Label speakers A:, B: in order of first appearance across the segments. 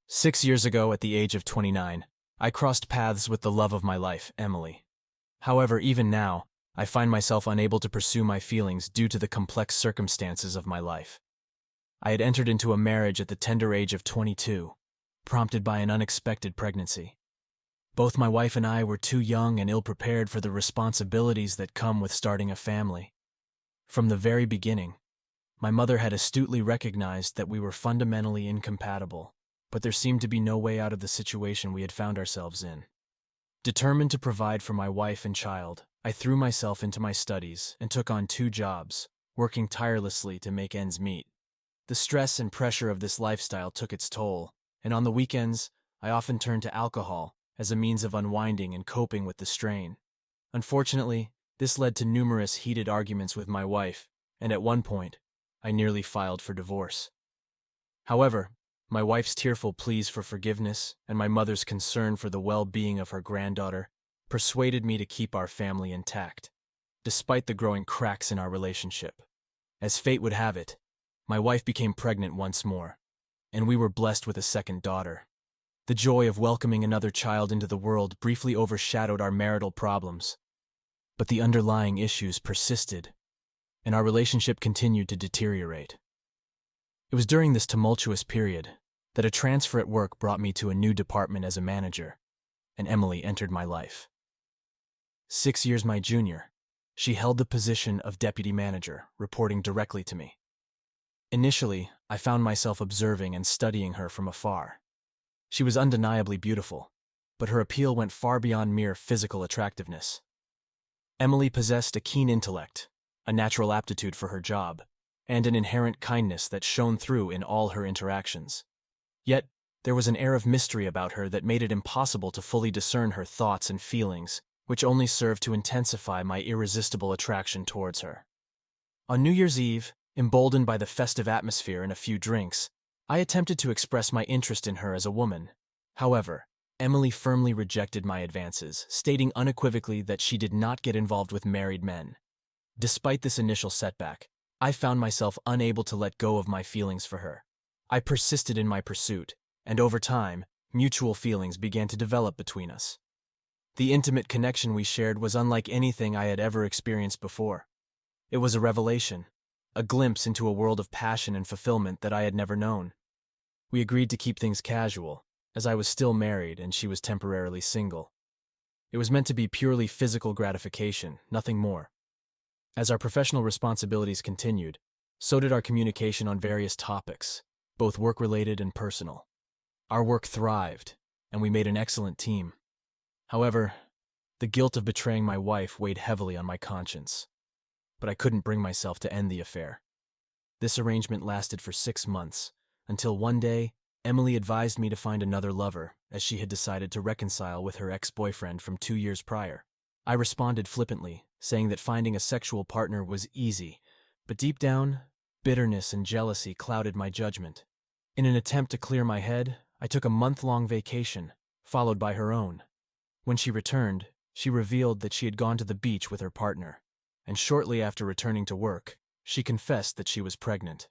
A: 6 years ago, at the age of 29, I crossed paths with the love of my life, Emily. However, even now, I find myself unable to pursue my feelings due to the complex circumstances of my life. I had entered into a marriage at the tender age of 22, prompted by an unexpected pregnancy. Both my wife and I were too young and ill-prepared for the responsibilities that come with starting a family. From the very beginning, my mother had astutely recognized that we were fundamentally incompatible, but there seemed to be no way out of the situation we had found ourselves in. Determined to provide for my wife and child, I threw myself into my studies and took on 2 jobs, working tirelessly to make ends meet. The stress and pressure of this lifestyle took its toll, and on the weekends, I often turned to alcohol as a means of unwinding and coping with the strain. Unfortunately, this led to numerous heated arguments with my wife, and at one point, I nearly filed for divorce. However, my wife's tearful pleas for forgiveness and my mother's concern for the well-being of her granddaughter persuaded me to keep our family intact, despite the growing cracks in our relationship. As fate would have it, my wife became pregnant once more, and we were blessed with a second daughter. The joy of welcoming another child into the world briefly overshadowed our marital problems, but the underlying issues persisted, and our relationship continued to deteriorate. It was during this tumultuous period that a transfer at work brought me to a new department as a manager, and Emily entered my life. 6 years my junior, she held the position of deputy manager, reporting directly to me. Initially, I found myself observing and studying her from afar. She was undeniably beautiful, but her appeal went far beyond mere physical attractiveness. Emily possessed a keen intellect, a natural aptitude for her job, and an inherent kindness that shone through in all her interactions. Yet, there was an air of mystery about her that made it impossible to fully discern her thoughts and feelings, which only served to intensify my irresistible attraction towards her. On New Year's Eve, emboldened by the festive atmosphere and a few drinks, I attempted to express my interest in her as a woman. However, Emily firmly rejected my advances, stating unequivocally that she did not get involved with married men. Despite this initial setback, I found myself unable to let go of my feelings for her. I persisted in my pursuit, and over time, mutual feelings began to develop between us. The intimate connection we shared was unlike anything I had ever experienced before. It was a revelation, a glimpse into a world of passion and fulfillment that I had never known. We agreed to keep things casual, as I was still married and she was temporarily single. It was meant to be purely physical gratification, nothing more. As our professional responsibilities continued, so did our communication on various topics, both work-related and personal. Our work thrived, and we made an excellent team. However, the guilt of betraying my wife weighed heavily on my conscience, but I couldn't bring myself to end the affair. This arrangement lasted for 6 months, until one day, Emily advised me to find another lover, as she had decided to reconcile with her ex-boyfriend from 2 years prior. I responded flippantly, saying that finding a sexual partner was easy, but deep down, bitterness and jealousy clouded my judgment. In an attempt to clear my head, I took a month-long vacation, followed by her own. When she returned, she revealed that she had gone to the beach with her partner, and shortly after returning to work, she confessed that she was pregnant.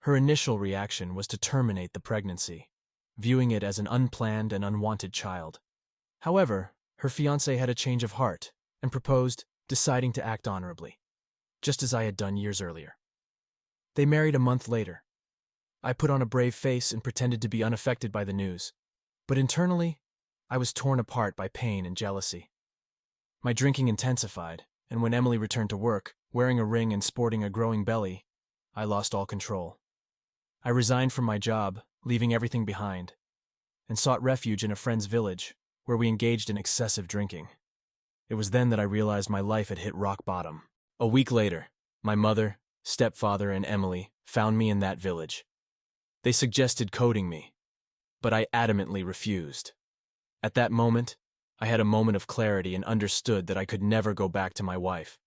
A: Her initial reaction was to terminate the pregnancy, viewing it as an unplanned and unwanted child. However, her fiancé had a change of heart and proposed, deciding to act honorably, just as I had done years earlier. They married a month later. I put on a brave face and pretended to be unaffected by the news, but internally, I was torn apart by pain and jealousy. My drinking intensified, and when Emily returned to work, wearing a ring and sporting a growing belly, I lost all control. I resigned from my job, leaving everything behind, and sought refuge in a friend's village, where we engaged in excessive drinking. It was then that I realized my life had hit rock bottom. A week later, my mother, stepfather, and Emily found me in that village. They suggested coding me, but I adamantly refused. At that moment, I had a moment of clarity and understood that I could never go back to my wife.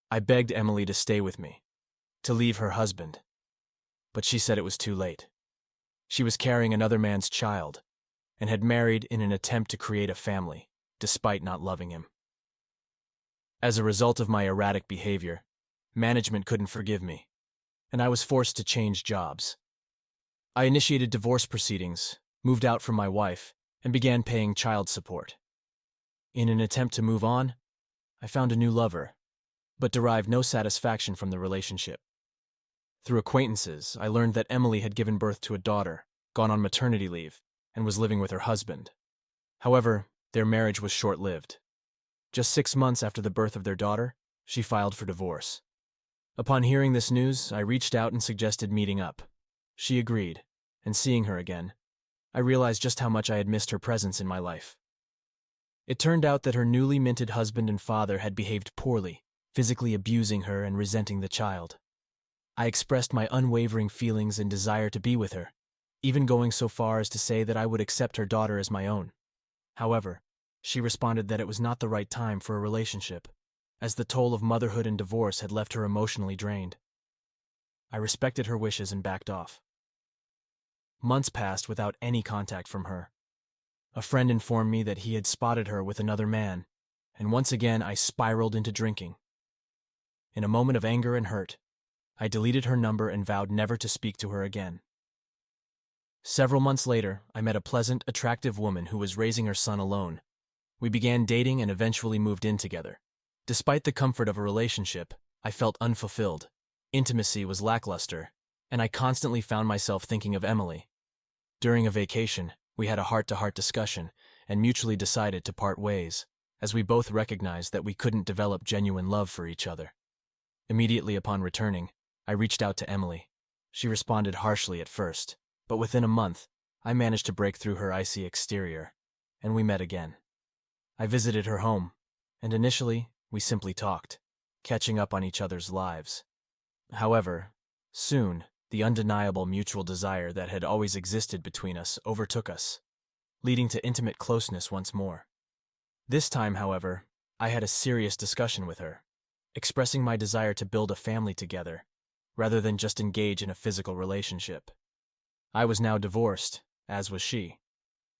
A: I begged Emily to stay with me, to leave her husband, but she said it was too late. She was carrying another man's child and had married in an attempt to create a family, despite not loving him. As a result of my erratic behavior, management couldn't forgive me, and I was forced to change jobs. I initiated divorce proceedings, moved out from my wife, and began paying child support. In an attempt to move on, I found a new lover, but derived no satisfaction from the relationship. Through acquaintances, I learned that Emily had given birth to a daughter, gone on maternity leave, and was living with her husband. However, their marriage was short-lived. Just 6 months after the birth of their daughter, she filed for divorce. Upon hearing this news, I reached out and suggested meeting up. She agreed, and seeing her again, I realized just how much I had missed her presence in my life. It turned out that her newly minted husband and father had behaved poorly, physically abusing her and resenting the child. I expressed my unwavering feelings and desire to be with her, even going so far as to say that I would accept her daughter as my own. However, she responded that it was not the right time for a relationship, as the toll of motherhood and divorce had left her emotionally drained. I respected her wishes and backed off. Months passed without any contact from her. A friend informed me that he had spotted her with another man, and once again I spiraled into drinking. In a moment of anger and hurt, I deleted her number and vowed never to speak to her again. Several months later, I met a pleasant, attractive woman who was raising her son alone. We began dating and eventually moved in together. Despite the comfort of a relationship, I felt unfulfilled. Intimacy was lackluster, and I constantly found myself thinking of Emily. During a vacation, we had a heart-to-heart discussion and mutually decided to part ways, as we both recognized that we couldn't develop genuine love for each other. Immediately upon returning, I reached out to Emily. She responded harshly at first, but within a month, I managed to break through her icy exterior, and we met again. I visited her home, and initially, we simply talked, catching up on each other's lives. However, soon, the undeniable mutual desire that had always existed between us overtook us, leading to intimate closeness once more. This time, however, I had a serious discussion with her, expressing my desire to build a family together, rather than just engage in a physical relationship. I was now divorced, as was she.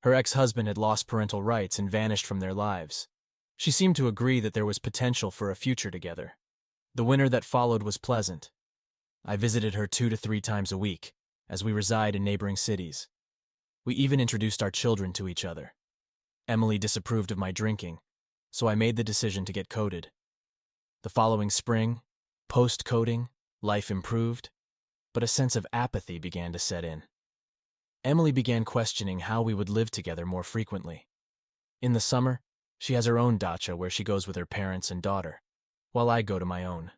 A: Her ex-husband had lost parental rights and vanished from their lives. She seemed to agree that there was potential for a future together. The winter that followed was pleasant. I visited her 2 to 3 times a week, as we reside in neighboring cities. We even introduced our children to each other. Emily disapproved of my drinking, so I made the decision to get coded. The following spring, post-coding, life improved, but a sense of apathy began to set in. Emily began questioning how we would live together more frequently. In the summer, she has her own dacha where she goes with her parents and daughter, while I go to my own.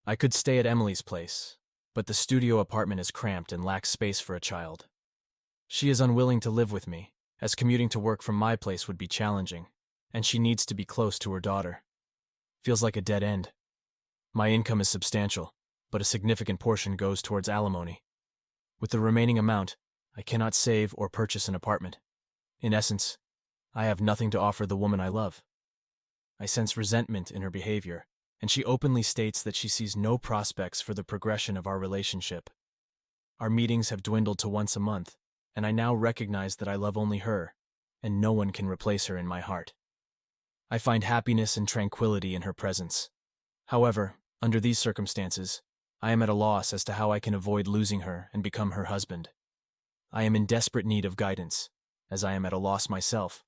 A: I could stay at Emily's place, but the studio apartment is cramped and lacks space for a child. She is unwilling to live with me, as commuting to work from my place would be challenging, and she needs to be close to her daughter. Feels like a dead end. My income is substantial, but a significant portion goes towards alimony. With the remaining amount, I cannot save or purchase an apartment. In essence, I have nothing to offer the woman I love. I sense resentment in her behavior, and she openly states that she sees no prospects for the progression of our relationship. Our meetings have dwindled to once a month, and I now recognize that I love only her, and no one can replace her in my heart. I find happiness and tranquility in her presence. However, under these circumstances, I am at a loss as to how I can avoid losing her and become her husband. I am in desperate need of guidance, as I am at a loss myself.